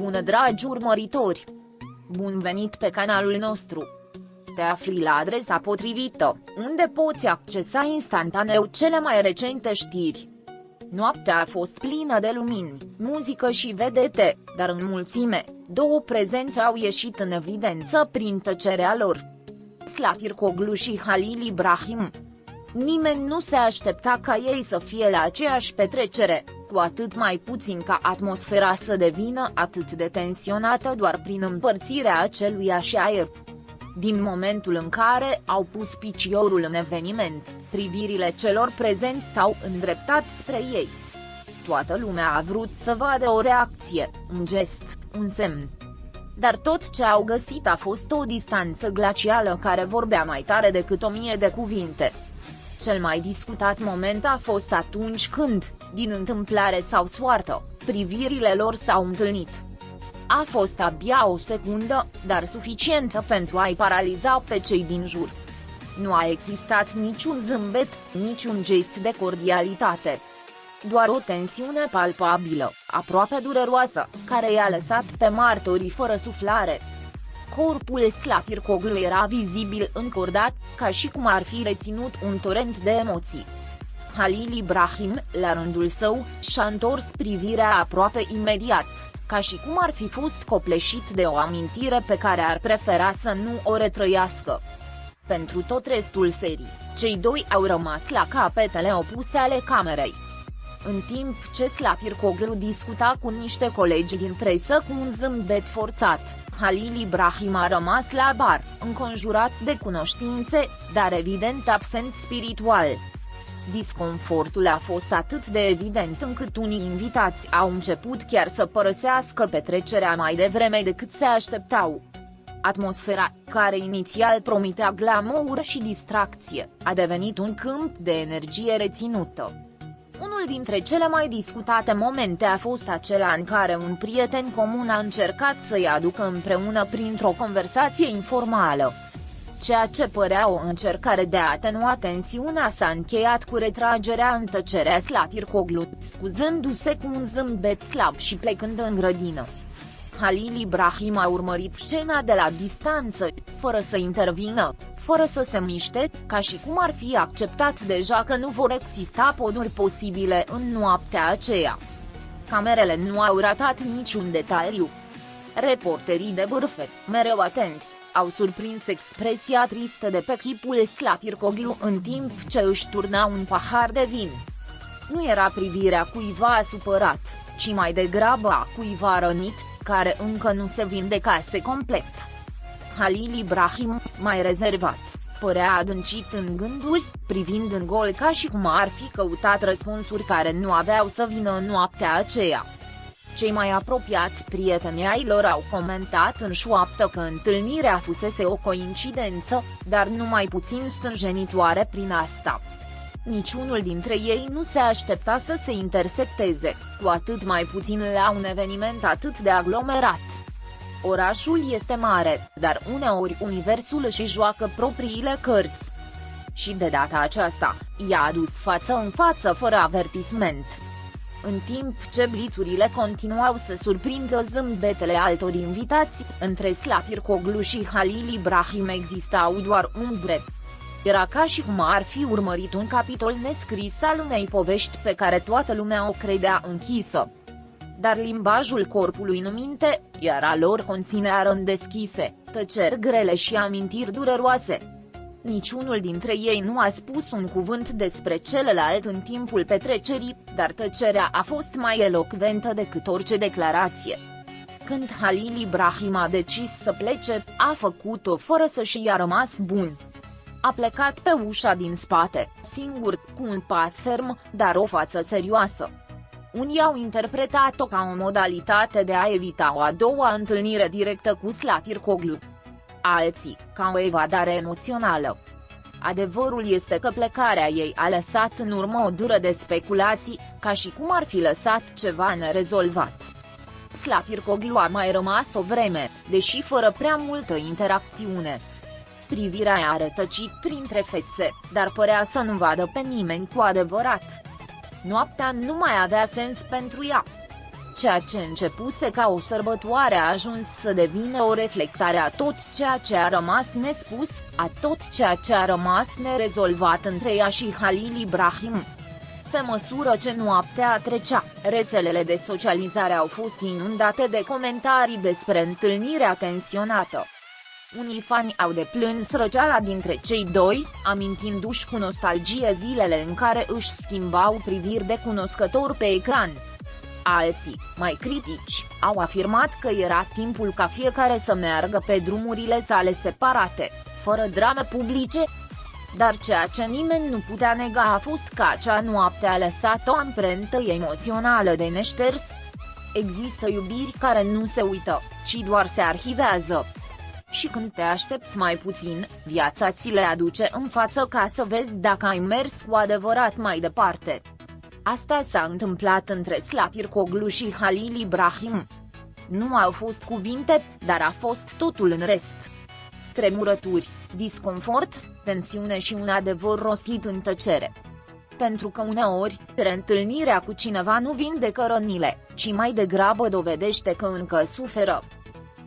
bună, dragi urmăritori! Bun venit pe canalul nostru! Te afli la adresa potrivită, unde poți accesa instantaneu cele mai recente știri. Noaptea a fost plină de lumini, muzică și vedete, dar în mulțime, două prezențe au ieșit în evidență prin tăcerea lor. Zlatirkoglu și Halil Ibrahim. Nimeni nu se aștepta ca ei să fie la aceeași petrecere, cu atât mai puțin ca atmosfera să devină atât de tensionată doar prin împărțirea aceluiași aer. Din momentul în care au pus piciorul în eveniment, privirile celor prezenți s-au îndreptat spre ei. Toată lumea a vrut să vadă o reacție, un gest, un semn. Dar tot ce au găsit a fost o distanță glacială care vorbea mai tare decât 1000 de cuvinte. Cel mai discutat moment a fost atunci când, din întâmplare sau soartă, privirile lor s-au întâlnit. A fost abia o secundă, dar suficientă pentru a-i paraliza pe cei din jur. Nu a existat niciun zâmbet, niciun gest de cordialitate. Doar o tensiune palpabilă, aproape dureroasă, care i-a lăsat pe martorii fără suflare. Corpul Zlatirkoglu era vizibil încordat, ca și cum ar fi reținut un torent de emoții. Halil Ibrahim, la rândul său, și-a întors privirea aproape imediat, ca și cum ar fi fost copleșit de o amintire pe care ar prefera să nu o retrăiască. Pentru tot restul serii, cei doi au rămas la capetele opuse ale camerei. În timp ce Zlatirkoglu discuta cu niște colegi din presă cu un zâmbet forțat, Halil Ibrahim a rămas la bar, înconjurat de cunoștințe, dar evident absent spiritual. Disconfortul a fost atât de evident încât unii invitați au început chiar să părăsească petrecerea mai devreme decât se așteptau. Atmosfera, care inițial promitea glamour și distracție, a devenit un câmp de energie reținută. Unul dintre cele mai discutate momente a fost acela în care un prieten comun a încercat să-i aducă împreună printr-o conversație informală. Ceea ce părea o încercare de a atenua tensiunea s-a încheiat cu retragerea în tăcerea Zlatirkoglu, scuzându-se cu un zâmbet slab și plecând în grădină. Halil Ibrahim a urmărit scena de la distanță, fără să intervină, fără să se miște, ca și cum ar fi acceptat deja că nu vor exista poduri posibile în noaptea aceea. Camerele nu au ratat niciun detaliu. Reporterii de bârfe, mereu atenți, au surprins expresia tristă de pe chipul Zlatirkoglu în timp ce își turna un pahar de vin. Nu era privirea cuiva supărat, ci mai degrabă a cuiva rănit, care încă nu se vindecase complet. Halil Ibrahim, mai rezervat, părea adâncit în gânduri, privind în gol ca și cum ar fi căutat răspunsuri care nu aveau să vină în noaptea aceea. Cei mai apropiați prieteni ai lor au comentat în șoaptă că întâlnirea fusese o coincidență, dar numai puțin stânjenitoare prin asta. Niciunul dintre ei nu se aștepta să se intersecteze, cu atât mai puțin la un eveniment atât de aglomerat. Orașul este mare, dar uneori universul își joacă propriile cărți. Și de data aceasta, i-a adus față în față fără avertisment. În timp ce blițurile continuau să surprindă zâmbetele altor invitați, între Zlatirkoglu și Halil Ibrahim existau doar umbre. Era ca și cum ar fi urmărit un capitol nescris al unei povești pe care toată lumea o credea închisă. Dar limbajul corpului nu minte, iar a lor conținea răni deschise, tăceri grele și amintiri dureroase. Niciunul dintre ei nu a spus un cuvânt despre celălalt în timpul petrecerii, dar tăcerea a fost mai elocventă decât orice declarație. Când Halil Ibrahim a decis să plece, a făcut-o fără să-și ia rămas bun. A plecat pe ușa din spate, singur, cu un pas ferm, dar o față serioasă. Unii au interpretat-o ca o modalitate de a evita o a doua întâlnire directă cu Zlatirkoglu. Alții, ca o evadare emoțională. Adevărul este că plecarea ei a lăsat în urmă o dură de speculații, ca și cum ar fi lăsat ceva nerezolvat. Zlatirkoglu a mai rămas o vreme, deși fără prea multă interacțiune. Privirea i-a rătăcit printre fețe, dar părea să nu vadă pe nimeni cu adevărat. Noaptea nu mai avea sens pentru ea. ceea ce începuse ca o sărbătoare a ajuns să devină o reflectare a tot ceea ce a rămas nespus, a tot ceea ce a rămas nerezolvat între ea și Halil Ibrahim. Pe măsură ce noaptea trecea, rețelele de socializare au fost inundate de comentarii despre întâlnirea tensionată. Unii fani au deplâns răceala dintre cei doi, amintindu-și cu nostalgie zilele în care își schimbau priviri de cunoscător pe ecran. Alții, mai critici, au afirmat că era timpul ca fiecare să meargă pe drumurile sale separate, fără drame publice. Dar ceea ce nimeni nu putea nega a fost că acea noapte a lăsat o amprentă emoțională de neșters. Există iubiri care nu se uită, ci doar se arhivează. Și când te aștepți mai puțin, viața ți le aduce în față ca să vezi dacă ai mers cu adevărat mai departe. Asta s-a întâmplat între Zlatiroglu și Halil Ibrahim. Nu au fost cuvinte, dar a fost totul în rest. Tremurături, disconfort, tensiune și un adevăr rostit în tăcere. Pentru că uneori, reîntâlnirea cu cineva nu vindecă rănile, ci mai degrabă dovedește că încă suferă.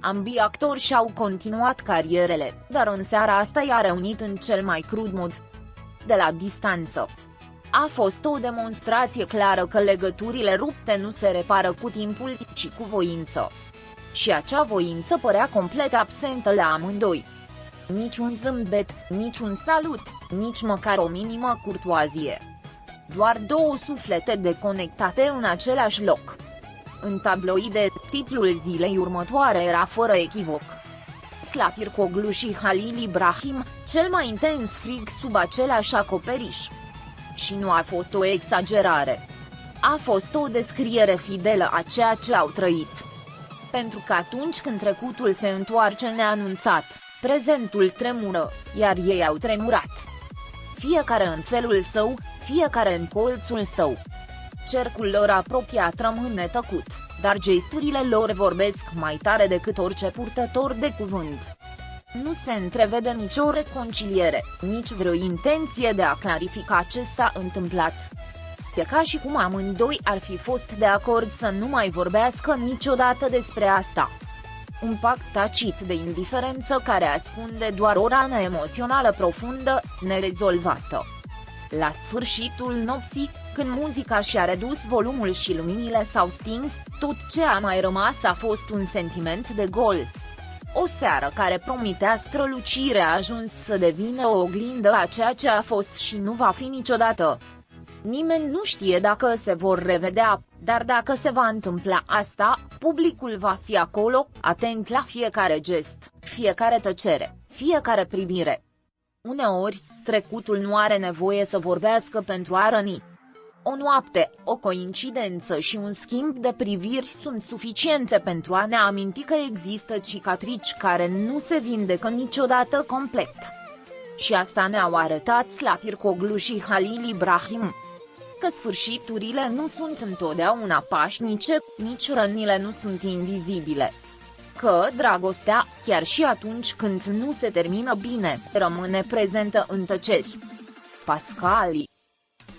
Ambii actori și-au continuat carierele, dar în seara asta i-a reunit în cel mai crud mod. De la distanță. A fost o demonstrație clară că legăturile rupte nu se repară cu timpul, ci cu voință. Și acea voință părea complet absentă la amândoi. Nici un zâmbet, nici un salut, nici măcar o minimă curtoazie. Doar două suflete deconectate în același loc. În tabloide, titlul zilei următoare era fără echivoc: Zlatiroglu și Halil Ibrahim, cel mai intens frig sub același acoperiș. Și nu a fost o exagerare. A fost o descriere fidelă a ceea ce au trăit. Pentru că atunci când trecutul se întoarce neanunțat, prezentul tremură, iar ei au tremurat. Fiecare în felul său, fiecare în colțul său. Cercul lor apropiat rămâne tăcut, dar gesturile lor vorbesc mai tare decât orice purtător de cuvânt. Nu se întrevede nicio reconciliere, nici vreo intenție de a clarifica ce s-a întâmplat. E ca și cum amândoi ar fi fost de acord să nu mai vorbească niciodată despre asta. Un pact tacit de indiferență care ascunde doar o rană emoțională profundă, nerezolvată. La sfârșitul nopții, când muzica și-a redus volumul și luminile s-au stins, tot ce a mai rămas a fost un sentiment de gol. O seară care promitea strălucire a ajuns să devină o oglindă a ceea ce a fost și nu va fi niciodată. Nimeni nu știe dacă se vor revedea, dar dacă se va întâmpla asta, publicul va fi acolo, atent la fiecare gest, fiecare tăcere, fiecare privire. Uneori, trecutul nu are nevoie să vorbească pentru a răni. O noapte, o coincidență și un schimb de priviri sunt suficiente pentru a ne aminti că există cicatrici care nu se vindecă niciodată complet. Și asta ne-au arătat Zlatiroglu și Halil Ibrahim. Că sfârșiturile nu sunt întotdeauna pașnice, nici rănile nu sunt invizibile. Că dragostea, chiar și atunci când nu se termină bine, rămâne prezentă în tăceri. Pascali